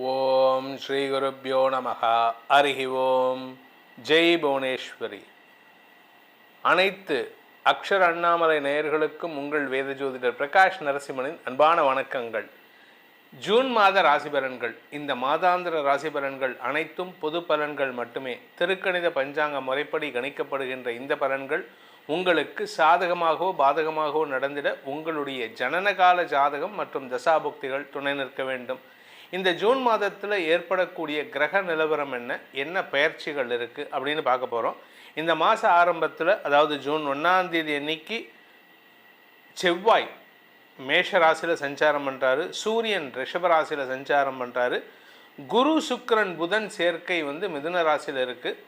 ஓம் ஸ்ரீ குருப்யோ நமஹ. ஹரிஹி ஓம். ஜெய் புவனேஸ்வரி. அனைத்து அக்ஷர அண்ணாமலை நேயர்களுக்கும் உங்கள் வேத ஜோதிடர் பிரகாஷ் நரசிம்மனின் அன்பான வணக்கங்கள். ஜூன் மாத ராசி பலன்கள். இந்த மாதாந்திர ராசி பலன்கள் அனைத்தும் பொது பலன்கள் மட்டுமே. திருக்கணித பஞ்சாங்க முறைப்படி கணிக்கப்படுகின்ற இந்த பலன்கள் உங்களுக்கு சாதகமாகவோ பாதகமாகவோ நடந்திட உங்களுடைய ஜனனகால ஜாதகம் மற்றும் தசாபுக்திகள் துணை நிற்க வேண்டும். இந்த ஜூன் மாதத்தில் ஏற்படக்கூடிய கிரக நிலவரம் என்ன பெயர்ச்சிகள் இருக்குது அப்படின்னு பார்க்க போகிறோம். இந்த மாத ஆரம்பத்தில், அதாவது ஜூன் 1 அன்னைக்கு செவ்வாய் மேஷ ராசியில் சஞ்சாரம் பண்ணுறாரு, சூரியன் ரிஷப ராசியில் சஞ்சாரம் பண்ணுறாரு, குரு சுக்கிரன் புதன் சேர்க்கை மிதுன ராசியில் இருக்குது,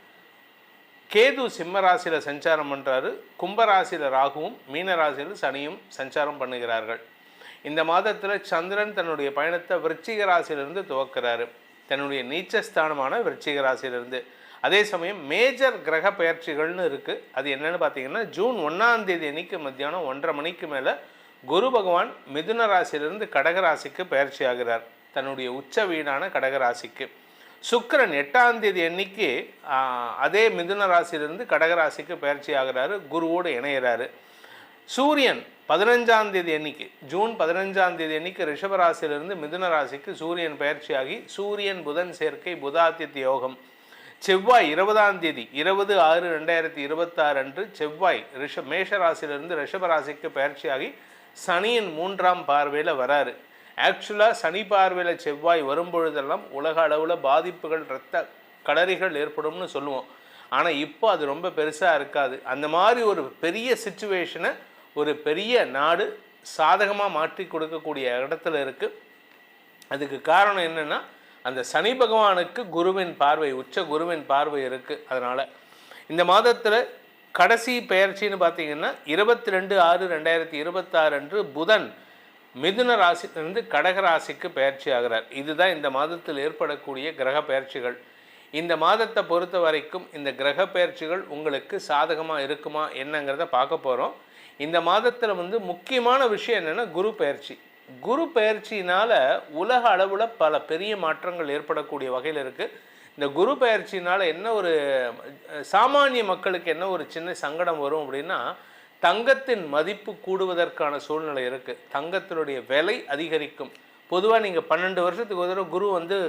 கேது சிம்ம ராசியில் சஞ்சாரம் பண்ணுறாரு, கும்பராசியில் ராகுவும் மீன ராசியில் சனியும் சஞ்சாரம் பண்ணுகிறார்கள். இந்த மாதத்தில் சந்திரன் தன்னுடைய பயணத்தை விருச்சிக ராசியிலிருந்து துவக்கிறாரு, தன்னுடைய நீச்சஸ்தானமான விருச்சிக ராசியிலிருந்து. அதே சமயம் மேஜர் கிரக பயிற்சிகள்னு இருக்குது. அது என்னென்னு பார்த்தீங்கன்னா, ஜூன் 1 அன்னைக்கு மத்தியானம் 1:30 மணிக்கு மேலே குரு பகவான் மிதுன ராசியிலிருந்து கடகராசிக்கு பயிற்சி ஆகிறார், தன்னுடைய உச்ச வீடான கடகராசிக்கு. சுக்கிரன் 8 அன்னைக்கு அதே மிதுன ராசியிலிருந்து கடகராசிக்கு பயிற்சி ஆகிறாரு, குருவோடு இணைகிறாரு. சூரியன் 15 அன்னைக்கு, ஜூன் 15 அன்னைக்கு ரிஷபராசியிலிருந்து மிதுன ராசிக்கு சூரியன் பயிற்சியாகி சூரியன் புதன் சேர்க்கை புதாதித்ய யோகம். செவ்வாய் 20/6/2026 அன்று செவ்வாய் மேஷ ராசியிலிருந்து ரிஷபராசிக்கு பயிற்சியாகி சனியின் 3ஆம் பார்வையில் வராரு. ஆக்சுவலாக சனி பார்வையில் செவ்வாய் வரும்பொழுதெல்லாம் உலக அளவில் பாதிப்புகள், இரத்த களரிகள் ஏற்படும்னு சொல்லுவோம். ஆனால் இப்போ அது ரொம்ப பெருசாக இருக்காது. அந்த மாதிரி ஒரு பெரிய சிச்சுவேஷனை ஒரு பெரிய நாடு சாதகமாக மாற்றி கொடுக்கக்கூடிய இடத்துல இருக்குது. அதுக்கு காரணம் என்னென்னா, அந்த சனி பகவானுக்கு குருவின் பார்வை, உச்ச குருவின் பார்வை இருக்குது. அதனால் இந்த மாதத்தில் கடைசி பெயர்ச்சின்னு பார்த்தீங்கன்னா 22/6/2026 அன்று புதன் மிதுன ராசியிலிருந்து கடகராசிக்கு பயிற்சி ஆகிறார். இதுதான் இந்த மாதத்தில் ஏற்படக்கூடிய கிரக பயிற்சிகள். இந்த மாதத்தை பொறுத்த வரைக்கும் இந்த கிரக பயிற்சிகள் உங்களுக்கு சாதகமாக இருக்குமா என்னங்கிறத பார்க்க போகிறோம். இந்த மாதத்தில் முக்கியமான விஷயம் என்னென்னா, குரு பயிற்சி. குரு பயிற்சினால் உலக அளவில் பல பெரிய மாற்றங்கள் ஏற்படக்கூடிய வகையில் இருக்குது. இந்த குரு பயிற்சினால் என்ன ஒரு சாமானிய மக்களுக்கு என்ன ஒரு சின்ன சங்கடம் வரும் அப்படின்னா, தங்கத்தின் மதிப்பு கூடுவதற்கான சூழ்நிலை இருக்குது, தங்கத்தினுடைய விலை அதிகரிக்கும். பொதுவாக நீங்கள் 12 வருஷத்துக்கு ஒரு தடவை குரு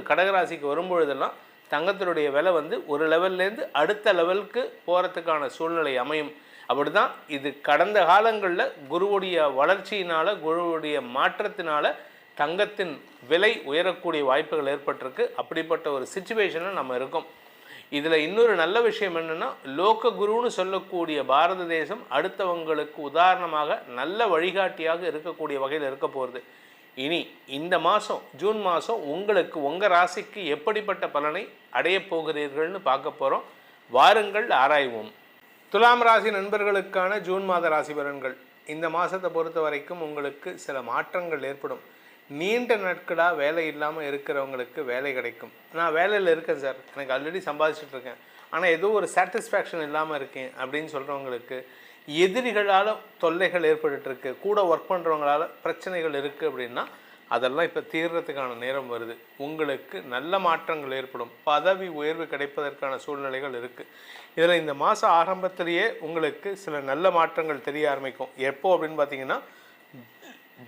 கடகராசிக்கு வரும்பொழுதெல்லாம் தங்கத்தினுடைய விலை ஒரு லெவல்லேருந்து அடுத்த லெவலுக்கு போகிறதுக்கான சூழ்நிலை அமையும். அப்படி தான் இது கடந்த காலங்களில் குருவுடைய வளர்ச்சியினால், குருவுடைய மாற்றத்தினால் தங்கத்தின் விலை உயரக்கூடிய வாய்ப்புகள் ஏற்பட்டிருக்கு. அப்படிப்பட்ட ஒரு சிச்சுவேஷனில் நம்ம இருக்கோம். இதில் இன்னொரு நல்ல விஷயம் என்னென்னா, லோக குருன்னு சொல்லக்கூடிய பாரத தேசம் அடுத்தவங்களுக்கு உதாரணமாக நல்ல வழிகாட்டியாக இருக்கக்கூடிய வகையில் இருக்க போகிறது. இனி இந்த மாதம், ஜூன் மாதம் உங்களுக்கு உங்கள் ராசிக்கு எப்படிப்பட்ட பலனை அடையப் போகிறீர்கள்னு பார்க்க போகிறோம். வாருங்கள் ஆராய்வோம். துலாம் ராசி நண்பர்களுக்கான ஜூன் மாத ராசி பலன்கள். இந்த மாதத்தை பொறுத்த வரைக்கும் உங்களுக்கு சில மாற்றங்கள் ஏற்படும். நீண்ட நாட்களாக வேலை இல்லாமல் இருக்கிறவங்களுக்கு வேலை கிடைக்கும். நான் வேலையில் இருக்கேன் சார், எனக்கு ஆல்ரெடி சம்பாதிச்சிட்ருக்கேன், ஆனால் ஏதோ ஒரு சாட்டிஸ்ஃபேக்ஷன் இல்லாமல் இருக்கேன் அப்படின்னு சொல்கிறவங்களுக்கு, எதிரிகளால் தொல்லைகள் ஏற்பட்டுருக்கு, கூட ஒர்க் பண்ணுறவங்களால் பிரச்சனைகள் இருக்குது அப்படின்னா அதெல்லாம் இப்போ தீர்றதுக்கான நேரம் வருது. உங்களுக்கு நல்ல மாற்றங்கள் ஏற்படும், பதவி உயர்வு கிடைப்பதற்கான சூழ்நிலைகள் இருக்குது. இதில் இந்த மாதம் ஆரம்பத்திலேயே உங்களுக்கு சில நல்ல மாற்றங்கள் தெரிய ஆரம்பிக்கும். எப்போ அப்படின்னு பார்த்தீங்கன்னா,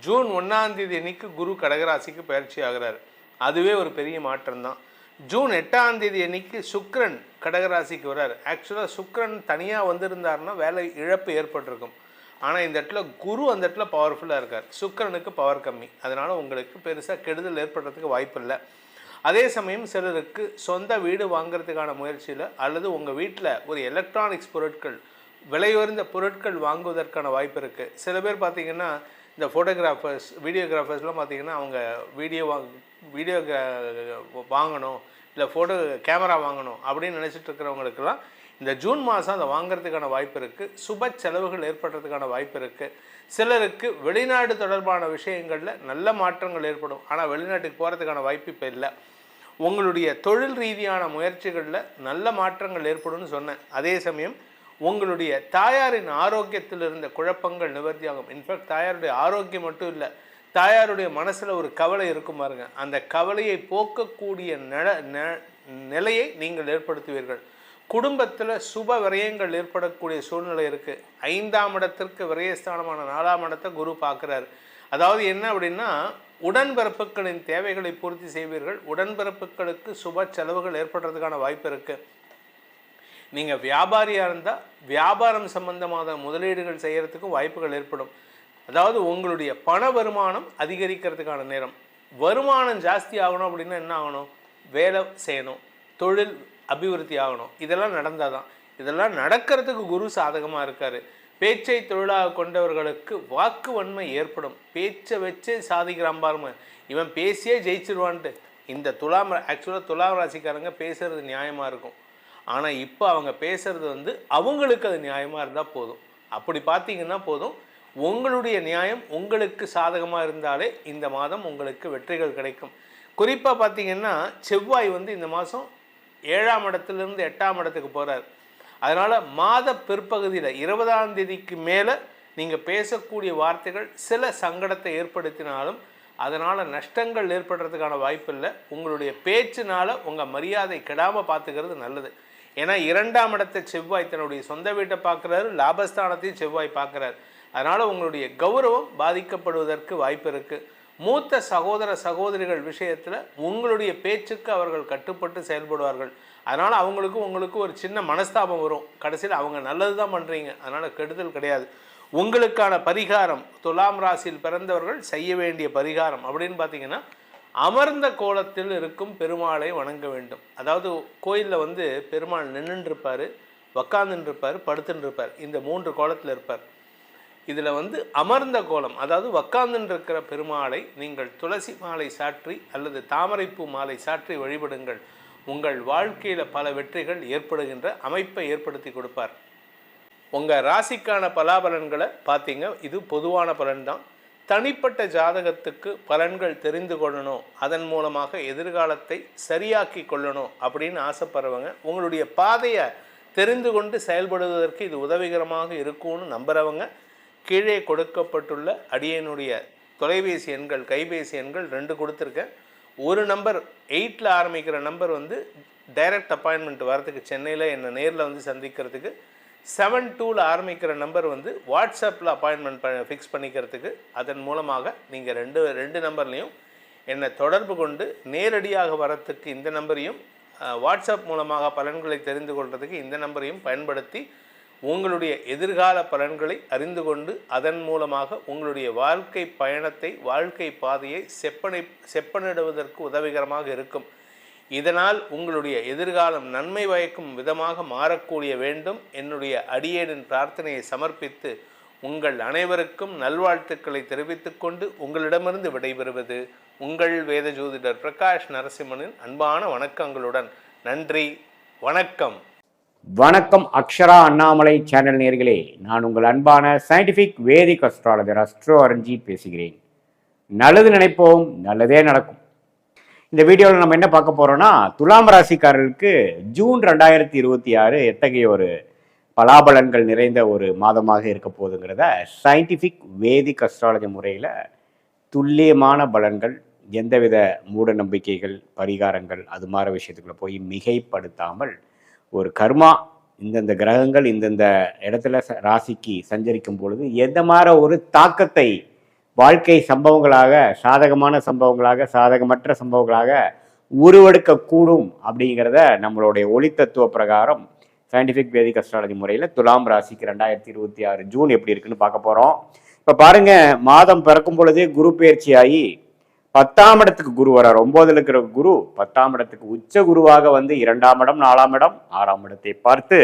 ஜூன் 1 அன்னைக்கு குரு கடகராசிக்கு பயிற்சி ஆகிறார். அதுவே ஒரு பெரிய மாற்றம் தான். ஜூன் 8 அன்னைக்கு சுக்கிரன் கடகராசிக்கு வர்றார். ஆக்சுவலாக சுக்கிரன் தனியாக வந்திருந்தாருன்னா வேலை இழப்பு ஏற்பட்டிருக்கும். ஆனால் இந்த இடத்துல குரு அந்த இடத்துல பவர்ஃபுல்லாக இருக்கார், சுக்கிரனுக்கு பவர் கம்மி. அதனால் உங்களுக்கு பெருசாக கெடுதல் ஏற்படுறதுக்கு வாய்ப்பு இல்லை. அதே சமயம் சிலருக்கு சொந்த வீடு வாங்கிறதுக்கான முயற்சியில், அல்லது உங்கள் வீட்டில் ஒரு எலக்ட்ரானிக்ஸ் பொருட்கள், விலையுயர்ந்த பொருட்கள் வாங்குவதற்கான வாய்ப்பு இருக்குது. சில பேர் பார்த்திங்கன்னா, இந்த ஃபோட்டோகிராஃபர்ஸ், வீடியோகிராஃபர்ஸ்லாம் பார்த்திங்கன்னா, அவங்க வீடியோ வாங்கணும், இல்லை ஃபோட்டோ கேமரா வாங்கணும் அப்படின்னு நினச்சிட்டு இருக்கிறவங்களுக்கெல்லாம் இந்த ஜூன் மாதம் அதை வாங்கிறதுக்கான வாய்ப்பு இருக்குது. சுப செலவுகள் ஏற்படுறதுக்கான வாய்ப்பு இருக்குது. சிலருக்கு வெளிநாடு தொடர்பான விஷயங்களில் நல்ல மாற்றங்கள் ஏற்படும். ஆனால் வெளிநாட்டுக்கு போகிறதுக்கான வாய்ப்பு இப்போ இல்லை. உங்களுடைய தொழில் ரீதியான முயற்சிகளில் நல்ல மாற்றங்கள் ஏற்படும்னு சொன்னேன். அதே சமயம் உங்களுடைய தாயாரின் ஆரோக்கியத்தில் இருந்த குழப்பங்கள் நிவர்த்தியாகும். இன்ஃபேக்ட் தாயாருடைய ஆரோக்கியம் மட்டும் இல்லை, தாயாருடைய மனசில் ஒரு கவலை இருக்கும் பாருங்க, அந்த கவலையை போக்கக்கூடிய நிலையை நீங்கள் ஏற்படுத்துவீர்கள். குடும்பத்தில் சுப விரயங்கள் ஏற்படக்கூடிய சூழ்நிலை இருக்குது. 5ஆம் இடத்திற்கு விரயஸ்தானமான 4ஆம் இடத்தை குரு பார்க்குறாரு. அதாவது என்ன அப்படின்னா, உடன்பிறப்புகளின் தேவைகளை பூர்த்தி செய்வீர்கள். உடன்பிறப்புகளுக்கு சுப செலவுகள் ஏற்படுறதுக்கான வாய்ப்பு இருக்குது. நீங்கள் வியாபாரியாக இருந்தால் வியாபாரம் சம்பந்தமான முதலீடுகள் செய்கிறதுக்கும் வாய்ப்புகள் ஏற்படும். அதாவது உங்களுடைய பண வருமானம் அதிகரிக்கிறதுக்கான நேரம். வருமானம் ஜாஸ்தி ஆகணும் அப்படின்னா என்ன ஆகணும்? வேலை செய்யணும், தொழில் அபிவிருத்தி ஆகணும். இதெல்லாம் நடந்தால் தான். இதெல்லாம் நடக்கிறதுக்கு குரு சாதகமாக இருக்கார். பேச்சை தொழிலாக கொண்டவர்களுக்கு வாக்கு வன்மை ஏற்படும். பேச்சை வச்சே சாதிக்கிறான் பாருங்க, இவன் பேசியே ஜெயிச்சிருவான்ட்டு. இந்த ஆக்சுவலாக துலாம் ராசிக்காரங்க பேசுகிறது நியாயமாக இருக்கும். ஆனால் இப்போ அவங்க பேசுகிறது அவங்களுக்கு அது நியாயமாக இருந்தால் போதும். அப்படி பார்த்தீங்கன்னா போதும். உங்களுடைய நியாயம் உங்களுக்கு சாதகமாக இருந்தாலே இந்த மாதம் உங்களுக்கு வெற்றிகள் கிடைக்கும். குறிப்பாக பார்த்தீங்கன்னா செவ்வாய் இந்த மாதம் 7ஆம் இடத்துலேருந்து 8ஆம் இடத்துக்கு போகிறார். அதனால் மாத பிற்பகுதியில் 20ஆம் தேதிக்கு மேலே நீங்கள் பேசக்கூடிய வார்த்தைகள் சில சங்கடத்தை ஏற்படுத்தினாலும் அதனால் நஷ்டங்கள் ஏற்படுறதுக்கான வாய்ப்பு இல்லை. உங்களுடைய பேச்சினால் உங்கள் மரியாதை கெடாமல் பார்த்துக்கிறது நல்லது. ஏன்னா 2ஆம் இடத்தை செவ்வாய் தன்னுடைய சொந்த வீட்டை பார்க்குறாரு, லாபஸ்தானத்தையும் செவ்வாய் பார்க்குறாரு. அதனால் உங்களுடைய கௌரவம் பாதிக்கப்படுவதற்கு வாய்ப்பு இருக்குது. மூத்த சகோதர சகோதரிகள் விஷயத்தில் உங்களுடைய பேச்சுக்கு அவர்கள் கட்டுப்பட்டு செயல்படுவார்கள். அதனால் உங்களுக்கு ஒரு சின்ன மனஸ்தாபம் வரும். கடைசியில் அவங்க நல்லது தான் பண்ணுறீங்க, அதனால் கெடுதல் கிடையாது. உங்களுக்கான பரிகாரம், துலாம் ராசியில் பிறந்தவர்கள் செய்ய வேண்டிய பரிகாரம் அப்படின்னு பார்த்தீங்கன்னா, அமர்ந்த கோலத்தில் இருக்கும் பெருமாளை வணங்க வேண்டும். அதாவது கோயிலில் பெருமாள் நின்றுருப்பார், உக்காந்துருப்பார், படுத்துருப்பார். இந்த 3 கோலத்தில் இருப்பார். இதில் அமர்ந்த கோலம், அதாவது உக்காந்துருக்கிற பெருமாளை நீங்கள் துளசி மாலை சாற்றி அல்லது தாமரைப்பூ மாலை சாற்றி வழிபடுங்கள். உங்கள் வாழ்க்கையில் பல வெற்றிகள் ஏற்படுகின்ற அமைப்பை ஏற்படுத்தி கொடுப்பார். உங்கள் ராசிக்கான பலாபலன்களை பார்த்தீங்க, இது பொதுவான பலன்தான். தனிப்பட்ட ஜாதகத்துக்கு பலன்கள் தெரிந்து கொள்ளணும், அதன் மூலமாக எதிர்காலத்தை சரியாக்கி கொள்ளணும் அப்படின்னு ஆசைப்படுறவங்க, உங்களுடைய பாதையை தெரிந்து கொண்டு செயல்படுவதற்கு இது உதவிகரமாக இருக்கும்னு நம்புகிறவங்க, கீழே கொடுக்கப்பட்டுள்ள அடியனுடைய தொலைபேசி எண்கள், கைபேசி எண்கள் 2 கொடுத்துருக்கேன். ஒரு நம்பர் 8ல் ஆரம்பிக்கிற நம்பர் டைரக்ட் அப்பாயின்மெண்ட் வரதுக்கு, சென்னையில் என்னை நேரில் சந்திக்கிறதுக்கு. 72ல் ஆரம்பிக்கிற நம்பர் வாட்ஸ்அப்பில் அப்பாயின்மெண்ட் ஃபிக்ஸ் பண்ணிக்கிறதுக்கு. அதன் மூலமாக நீங்கள் ரெண்டு நம்பர்லேயும் என்னை தொடர்பு கொண்டு நேரடியாக வரத்துக்கு இந்த நம்பரையும், வாட்ஸ்அப் மூலமாக பலன்களை தெரிந்து கொள்வதற்கு இந்த நம்பரையும் பயன்படுத்தி உங்களுடைய எதிர்கால பலன்களை அறிந்து கொண்டு அதன் மூலமாக உங்களுடைய வாழ்க்கை பயணத்தை, வாழ்க்கை பாதையை செப்பனிடுவதற்கு உதவிகரமாக இருக்கும். இதனால் உங்களுடைய எதிர்காலம் நன்மை பயக்கும் விதமாக மாறக்கூடிய வேண்டும். என்னுடைய அடியேனின் பிரார்த்தனையை சமர்ப்பித்து உங்கள் அனைவருக்கும் நல்வாழ்த்துக்களை தெரிவித்துக் கொண்டு உங்களிடமிருந்து விடைபெறுவது உங்கள் வேத ஜோதிடர் பிரகாஷ் நரசிம்மனின் அன்பான வணக்கங்களுடன். நன்றி, வணக்கம். வணக்கம் அக்ஷரா அண்ணாமலை சேனல் நேயர்களே, நான் உங்கள் அன்பான சயின்டிஃபிக் வேதிக் அஸ்ட்ராலஜர் அஸ்ட்ரோ அரஞ்சி பேசுகிறேன். நல்லது நினைப்போம், நல்லதே நடக்கும். இந்த வீடியோவில் நம்ம என்ன பார்க்க போறோம்னா, துலாம் ராசிக்காரர்களுக்கு ஜூன் 2026 எத்தகைய ஒரு பலாபலன்கள் நிறைந்த ஒரு மாதமாக இருக்க போகுதுங்கிறத சயின்டிஃபிக் வேதிக் அஸ்ட்ராலஜி முறையில் துல்லியமான பலன்கள், எந்தவித மூட நம்பிக்கைகள், பரிகாரங்கள் அது மாதிரி விஷயத்துக்குள்ள போய் மிகைப்படுத்தாமல் ஒரு கர்மா, இந்தந்த கிரகங்கள் இந்தந்த இடத்துல ராசிக்கு சஞ்சரிக்கும் பொழுது எந்த மாதிரி ஒரு தாக்கத்தை வாழ்க்கை சம்பவங்களாக, சாதகமான சம்பவங்களாக, சாதகமற்ற சம்பவங்களாக உருவெடுக்கக்கூடும் அப்படிங்கிறத நம்மளுடைய ஒளி தத்துவ பிரகாரம் சயின்டிஃபிக் வேதிக் அஸ்ட்ராலஜி முறையில் துலாம் ராசிக்கு 2026 ஜூன் எப்படி இருக்குன்னு பார்க்க போகிறோம். இப்போ பாருங்க, மாதம் பிறக்கும் பொழுதே குரு பயிற்சி ஆகி 10ஆம் இடத்துக்கு குரு வரார். 9ல் இருக்கிற குரு 10ஆம் இடத்துக்கு உச்ச குருவாக 2ஆம் இடம், 4ஆம் இடம், 6ஆம் இடத்தை பார்த்து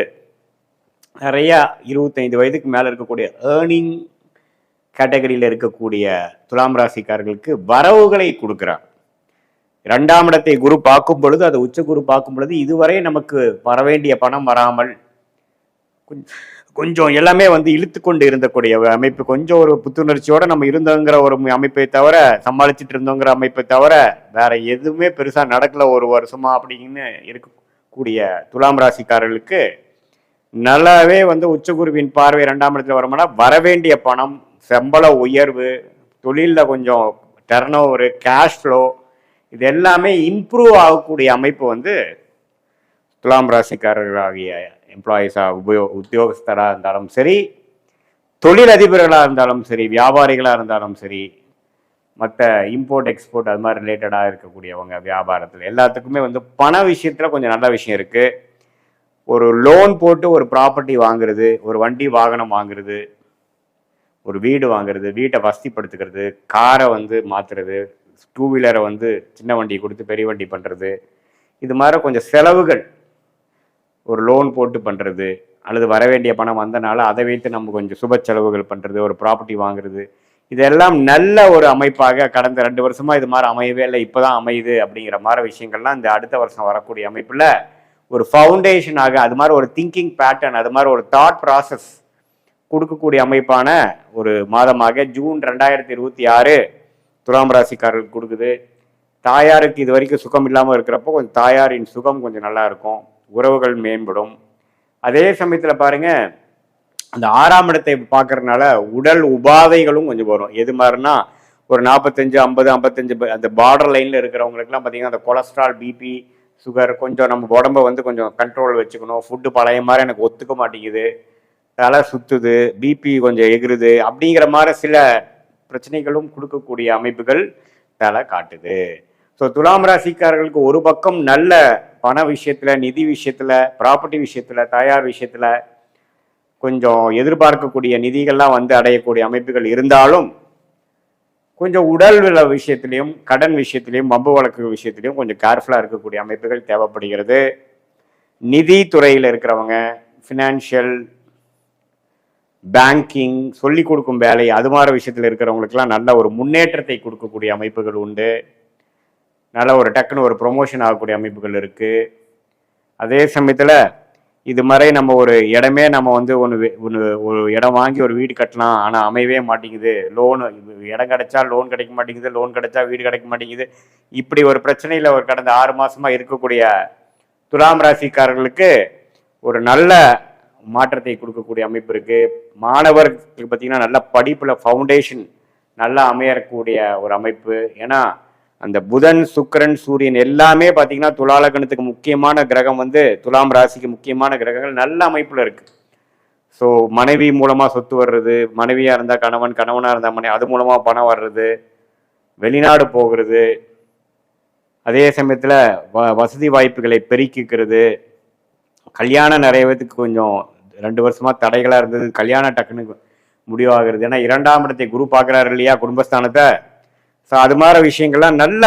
நிறைய 25 வயதுக்கு மேலே இருக்கக்கூடிய ஏர்னிங் கேட்டகரியில் இருக்கக்கூடிய துலாம் ராசிக்காரர்களுக்கு வரவுகளை கொடுக்கிறார். 2ஆம் இடத்தை குரு பார்க்கும் பொழுது, அது உச்ச குரு பார்க்கும் பொழுது இதுவரை நமக்கு வர வேண்டிய பணம் வராமல் கொஞ்சம் எல்லாமே இழுத்து கொண்டு இருந்தக்கூடிய அமைப்பு, கொஞ்சம் ஒரு புத்துணர்ச்சியோட நம்ம இருந்தோங்கிற ஒரு அமைப்பை தவிர, சமாளிச்சுட்டு இருந்தோங்கிற அமைப்பை தவிர வேற எதுவுமே பெருசா நடக்கல ஒரு வருஷமா அப்படின்னு இருக்கக்கூடிய துலாம் ராசிக்காரர்களுக்கு நல்லாவே உச்சகுருவின் பார்வை 2ஆம் இடத்துல வருமானா வரவேண்டிய பணம், சம்பள உயர்வு, தொழிலில் கொஞ்சம் டர்ன் ஓவரு, கேஷ் ஃப்ளோ, இது எல்லாமே இம்ப்ரூவ் ஆகக்கூடிய அமைப்பு வந்து துலாம் ராசிக்காரர்களாகிய எம்ப்ளாயீஸாக உத்தியோகஸ்தராக இருந்தாலும் சரி, தொழிலதிபர்களாக இருந்தாலும் சரி, வியாபாரிகளாக இருந்தாலும் சரி, மற்ற இம்போர்ட் எக்ஸ்போர்ட் அது மாதிரி ரிலேட்டடாக இருக்கக்கூடியவங்க வியாபாரத்தில் எல்லாத்துக்குமே வந்து பண விஷயத்தில் கொஞ்சம் நல்ல விஷயம் இருக்குது. ஒரு லோன் போட்டு ஒரு ப்ராப்பர்ட்டி வாங்குறது, ஒரு வண்டி வாகனம் வாங்குறது, ஒரு வீடு வாங்குறது, வீட்டை வசதிப்படுத்துக்கிறது, காரை வந்து மாற்றுறது, 2 வீலரை வந்து சின்ன வண்டி கொடுத்து பெரிய வண்டி பண்ணுறது, இது மாதிரி கொஞ்சம் செலவுகள் ஒரு லோன் போட்டு பண்ணுறது, அல்லது வர வேண்டிய பணம் வந்தனால அதை வைத்து நம்ம கொஞ்சம் சுப செலவுகள் பண்ணுறது, ஒரு ப்ராப்பர்ட்டி வாங்குறது, இதெல்லாம் நல்ல ஒரு அமைப்பாக கடந்த 2 வருஷமாக இது மாதிரி அமையவே இல்லை, இப்போ தான் அமையுது அப்படிங்கிற மாதிரி விஷயங்கள்லாம் இந்த அடுத்த வருஷம் வரக்கூடிய அமைப்பில் ஒரு ஃபவுண்டேஷனாக, அது மாதிரி ஒரு திங்கிங் பேட்டர்ன், அது மாதிரி ஒரு தாட் ப்ராசஸ் கொடுக்கக்கூடிய அமைப்பான ஒரு மாதமாக ஜூன் 2026 துலாம் ராசிக்காரர்களுக்கு கொடுக்குது. தாயாருக்கு இது வரைக்கும் சுகம் இல்லாமல் இருக்கிறப்போ கொஞ்சம் தாயாரின் சுகம் கொஞ்சம் நல்லா இருக்கும், உறவுகள் மேம்படும். அதே சமயத்தில் பாருங்க, அந்த 6ஆம் இடத்தை பார்க்கறதுனால உடல் உபாதைகளும் கொஞ்சம் வரும். எது மாதிரினா ஒரு 45, 50, 55 அந்த பார்டர் லைனில் இருக்கிறவங்களுக்குலாம் பார்த்தீங்கன்னா அந்த கொலஸ்ட்ரால், பிபி, சுகர், கொஞ்சம் நம்ம உடம்பை வந்து கொஞ்சம் கண்ட்ரோல் வச்சுக்கணும். ஃபுட்டு பழைய மாதிரி எனக்கு ஒத்துக்க மாட்டேங்குது, தலை சுத்துது, பிபி கொஞ்சம் எகிருது, அப்படிங்கிற மாதிரி சில பிரச்சனைகளும் கொடுக்கக்கூடிய அமைப்புகள் தலை காட்டுது. ஸோ துலாம் ராசிக்காரர்களுக்கு ஒரு பக்கம் நல்ல பண விஷயத்தில், நிதி விஷயத்தில், ப்ராப்பர்ட்டி விஷயத்தில், தாயார் விஷயத்தில் கொஞ்சம் எதிர்பார்க்கக்கூடிய நிதிகள்லாம் வந்து அடையக்கூடிய அமைப்புகள் இருந்தாலும், கொஞ்சம் உடல் விஷயத்திலையும், கடன் விஷயத்திலையும், வம்பு வழக்கு விஷயத்திலையும் கொஞ்சம் கேர்ஃபுல்லாக இருக்கக்கூடிய அமைப்புகள் தேவைப்படுகிறது. நிதி துறையில் இருக்கிறவங்க, ஃபினான்ஷியல், பேங்கிங், சொல்லிக் கொடுக்கும் வேலை, அது மாதிரி விஷயத்தில் இருக்கிறவங்களுக்கெல்லாம் நல்ல ஒரு முன்னேற்றத்தை கொடுக்கக்கூடிய அமைப்புகள் உண்டு. நல்ல ஒரு டக்குன்னு ஒரு ப்ரொமோஷன் ஆகக்கூடிய அமைப்புகள் இருக்குது. அதே சமயத்தில் இது மாதிரி நம்ம ஒரு இடமே நம்ம வந்து ஒரு இடம் வாங்கி ஒரு வீடு கட்டலாம், ஆனால் அமையவே மாட்டேங்குது, லோனு இடம் கிடைச்சா லோன் கிடைக்க மாட்டேங்குது, லோன் கிடைச்சா வீடு கிடைக்க மாட்டேங்குது, இப்படி ஒரு பிரச்சனையில் ஒரு கடந்த 6 மாதமாக இருக்கக்கூடிய துலாம் ராசிக்காரர்களுக்கு ஒரு நல்ல மாற்றத்தை கொடுக்கக்கூடிய அமைப்பு இருக்குது. மாணவர்களுக்கு பார்த்திங்கன்னா நல்ல படிப்பில் ஃபவுண்டேஷன் நல்லா அமையக்கூடிய ஒரு அமைப்பு. ஏன்னா அந்த புதன், சுக்கிரன், சூரியன் எல்லாமே பார்த்தீங்கன்னா துலாலக்கணத்துக்கு முக்கியமான கிரகம் வந்து துலாம் ராசிக்கு முக்கியமான கிரகங்கள் நல்ல அமைப்பில் இருக்குது. ஸோ மனைவி மூலமாக சொத்து வர்றது, மனைவியாக இருந்தால் கணவன், கணவனாக இருந்தால் மனைவி, அது மூலமாக பணம் வர்றது, வெளிநாடு போகிறது, அதே சமயத்தில் வசதி வாய்ப்புகளை பெருக்கிக்கிறது, கல்யாணம் நிறைய பேத்துக்கு கொஞ்சம் 2 வருஷமாக தடைகளாக இருந்தது, கல்யாணம் டக்குன்னு முடிவாகிறது. ஏன்னா 2ஆம் இடத்தை குரு பார்க்குறாரு இல்லையா, குடும்பஸ்தானத்தை. ஸோ அது மாதிரி விஷயங்கள்லாம் நல்ல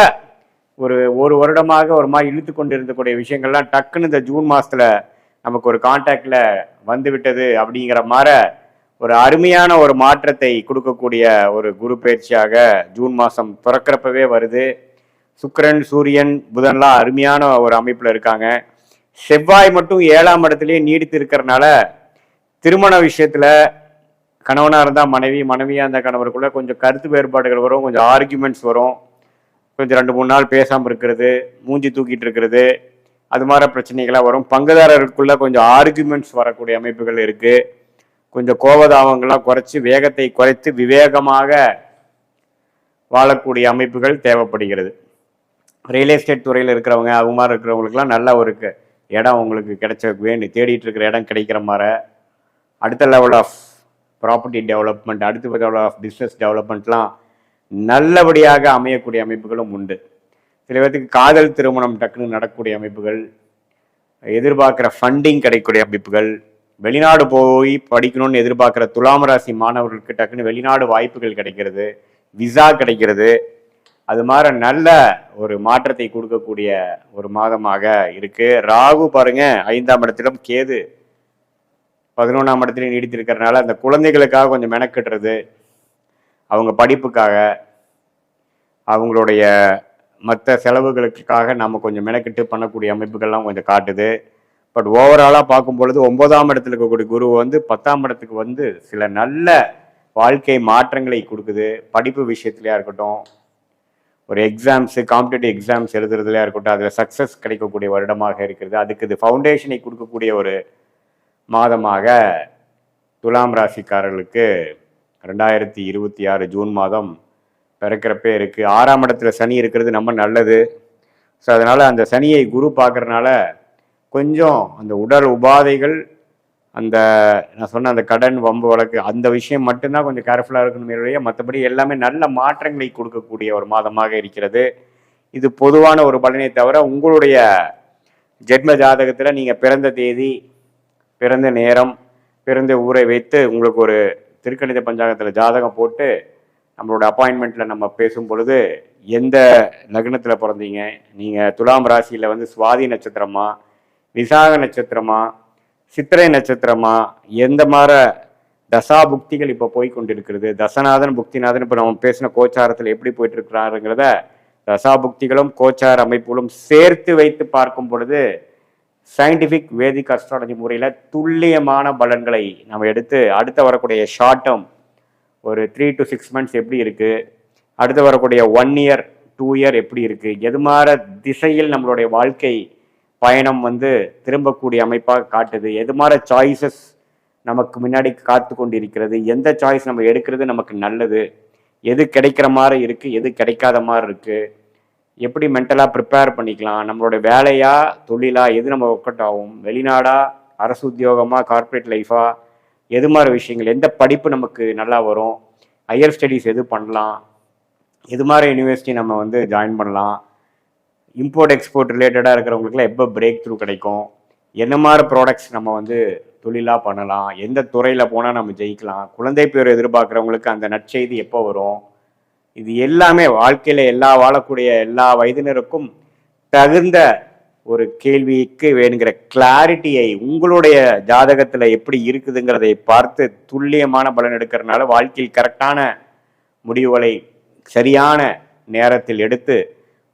ஒரு வருடமாக ஒரு மாதிரி இழுத்து கொண்டு இருந்தக்கூடிய விஷயங்கள்லாம் டக்குன்னு இந்த ஜூன் மாதத்தில் நமக்கு ஒரு கான்டாக்டில் வந்து விட்டது அப்படிங்கிற மாதிரி ஒரு அருமையான ஒரு மாற்றத்தை கொடுக்கக்கூடிய ஒரு குரு பயிற்சியாக ஜூன் மாதம் பிறக்கிறப்பவே வருது. சுக்கிரன், சூரியன், புதன்லாம் அருமையான ஒரு அமைப்பில் இருக்காங்க. செவ்வாய் மட்டும் 7ஆம் இடத்துலேயே நீடித்து இருக்கிறனால திருமண விஷயத்தில் கணவனாக இருந்தால் மனைவி, மனைவியாக இருந்தால் கணவருக்குள்ளே கொஞ்சம் கருத்து வேறுபாடுகள் வரும், கொஞ்சம் ஆர்கியூமெண்ட்ஸ் வரும், கொஞ்சம் 2-3 நாள் பேசாமல் இருக்கிறது, மூஞ்சி தூக்கிட்டு இருக்கிறது, அது மாதிரி பிரச்சனைகளாக வரும். பங்குதாரருக்குள்ளே கொஞ்சம் ஆர்கியூமெண்ட்ஸ் வரக்கூடிய அமைப்புகள் இருக்குது. கொஞ்சம் கோபதாபங்கள்லாம் குறைச்சி, வேகத்தை குறைத்து விவேகமாக வாழக்கூடிய அமைப்புகள் தேவைப்படுகிறது. ரியல் எஸ்டேட் துறையில் இருக்கிறவங்க, அது மாதிரி இருக்கிறவங்களுக்குலாம் நல்ல ஒரு இடம் உங்களுக்கு கிடைச்ச தேடிட்டு இருக்கிற இடம் கிடைக்கிற மாதிரி, அடுத்த லெவல் ஆஃப் ப்ராப்பர்ட்டி டெவலப்மெண்ட், அடுத்த லெவல் ஆஃப் பிஸ்னஸ் டெவலப்மெண்ட்லாம் நல்லபடியாக அமையக்கூடிய அமைப்புகளும் உண்டு. சில பேருக்கு காதல் திருமணம் டக்குன்னு நடக்கக்கூடிய அமைப்புகள், எதிர்பார்க்குற ஃபண்டிங் கிடைக்கக்கூடிய அமைப்புகள், வெளிநாடு போய் படிக்கணும்னு எதிர்பார்க்குற துலாம் ராசி மாணவர்களுக்கு டக்குன்னு வெளிநாடு வாய்ப்புகள் கிடைக்கிறது, விசா கிடைக்கிறது, அது மாதிரி நல்ல ஒரு மாற்றத்தை கொடுக்கக்கூடிய ஒரு மாதமாக இருக்குது. ராகு பாருங்க 5ஆம் இடத்திலும், கேது 11ஆம் இடத்துலையும் நீடித்திருக்கிறதுனால அந்த குழந்தைகளுக்காக கொஞ்சம் மெனக்கிடுறது, அவங்க படிப்புக்காக, அவங்களுடைய மற்ற செலவுகளுக்காக நம்ம கொஞ்சம் மெனக்கிட்டு பண்ணக்கூடிய அமைப்புகள்லாம் கொஞ்சம் காட்டுது. பட் ஓவராலாக பார்க்கும் பொழுது 9ஆம் இடத்துல இருக்கக்கூடிய குரு வந்து 10ஆம் இடத்துக்கு வந்து சில நல்ல வாழ்க்கை மாற்றங்களை கொடுக்குது. படிப்பு விஷயத்துலையா இருக்கட்டும், ஒரு எக்ஸாம்ஸு, காம்படிட்டிவ் எக்ஸாம்ஸ் எழுதுறதுலையா இருக்கட்டும், அதில் சக்ஸஸ் கிடைக்கக்கூடிய வருடமாக இருக்கிறது. அதுக்கு இது ஃபவுண்டேஷனை கொடுக்கக்கூடிய ஒரு மாதமாக துலாம் ராசிக்காரர்களுக்கு 2026 ஜூன் மாதம் பிறக்கிறப்பே இருக்குது. 6ஆம் இடத்துல சனி இருக்கிறது நம்ம நல்லது. ஸோ அதனால் அந்த சனியை குரு பார்க்குறனால கொஞ்சம் அந்த உடல் உபாதைகள், அந்த நான் சொன்ன அந்த கடன் வம்பு வழக்கு அந்த விஷயம் மட்டும்தான் கொஞ்சம் கேர்ஃபுல்லாக இருக்கணுமே. மற்றபடி எல்லாமே நல்ல மாற்றங்களை கொடுக்கக்கூடிய ஒரு மாதமாக இருக்கிறது. இது பொதுவான ஒரு பலனை தவிர உங்களுடைய ஜென்ம ஜாதகத்தில் நீங்கள் பிறந்த தேதி, பிறந்த நேரம், பிறந்த ஊரை வைத்து உங்களுக்கு ஒரு திருக்கணித பஞ்சாங்கத்தில் ஜாதகம் போட்டு நம்மளோட அப்பாயின்மெண்ட்டில் நம்ம பேசும் பொழுது எந்த லக்னத்தில் பிறந்தீங்க, நீங்கள் துலாம் ராசியில் வந்து சுவாதி நட்சத்திரமா, விசாக நட்சத்திரமா, சித்திரை நட்சத்திரமா, எந்த மாதிரி தசா புக்திகள் இப்போ போய் கொண்டிருக்கிறது, தசநாதன் புக்திநாதன் இப்போ நம்ம பேசின கோச்சாரத்தில் எப்படி போயிட்டு இருக்கிறாருங்கிறத தசா புக்திகளும் கோச்சார அமைப்புகளும் சேர்த்து வைத்து பார்க்கும் பொழுது சயின்டிஃபிக் வேதிக் அஸ்ட்ராலஜி முறையில் துல்லியமான பலன்களை நம்ம எடுத்து அடுத்து வரக்கூடிய ஷார்ட் டேர்ம் ஒரு 3 to 6 months எப்படி இருக்குது, அடுத்து வரக்கூடிய 1 year 2 year எப்படி இருக்குது, எது மாதிரி திசையில் நம்மளுடைய வாழ்க்கை பயணம் வந்து திரும்பக்கூடிய அமைப்பாக காட்டுது, எது மாதிரி சாய்ஸஸ் நமக்கு முன்னாடி காத்து கொண்டு இருக்கிறது, எந்த சாய்ஸ் நம்ம எடுக்கிறது நமக்கு நல்லது, எது கிடைக்கிற மாதிரி இருக்குது, எது கிடைக்காத மாதிரி இருக்குது, எப்படி மென்டலாக ப்ரிப்பேர் பண்ணிக்கலாம், நம்மளுடைய வேலையா தொழிலா எது நம்ம ஒர்க் அவுட் ஆகும், வெளிநாடா அரசு உத்தியோகமாக கார்ப்பரேட் லைஃபா, எது மாதிரி விஷயங்கள், எந்த படிப்பு நமக்கு நல்லா வரும், ஹையர் ஸ்டடீஸ் எது பண்ணலாம், எது மாதிரி யூனிவர்சிட்டி நம்ம வந்து ஜாயின் பண்ணலாம், இம்போர்ட் எக்ஸ்போர்ட் ரிலேட்டடாக இருக்கிறவங்களுக்குலாம் எப்போ பிரேக் த்ரூ கிடைக்கும், என்ன மாதிரி ப்ராடக்ட்ஸ் நம்ம வந்து தொழிலாக பண்ணலாம், எந்த துறையில் போனால் நம்ம ஜெயிக்கலாம், குழந்தை பேர் எதிர்பார்க்குறவங்களுக்கு அந்த நற்செய்தி எப்போ வரும், இது எல்லாமே வாழ்க்கையில் வாழக்கூடிய எல்லா வயதினருக்கும் தகுந்த ஒரு கேள்விக்கு வேணுங்கிற கிளாரிட்டியை உங்களுடைய ஜாதகத்தில் எப்படி இருக்குதுங்கிறதை பார்த்து துல்லியமான பலன் எடுக்கிறதுனால வாழ்க்கையில் கரெக்டான முடிவுகளை சரியான நேரத்தில் எடுத்து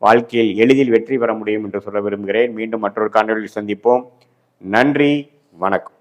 வாழ்க்கையில் எளிதில் வெற்றி பெற முடியும் என்று சொல்ல விரும்புகிறேன். மீண்டும் மற்றொரு காணொளியில் சந்திப்போம். நன்றி, வணக்கம்.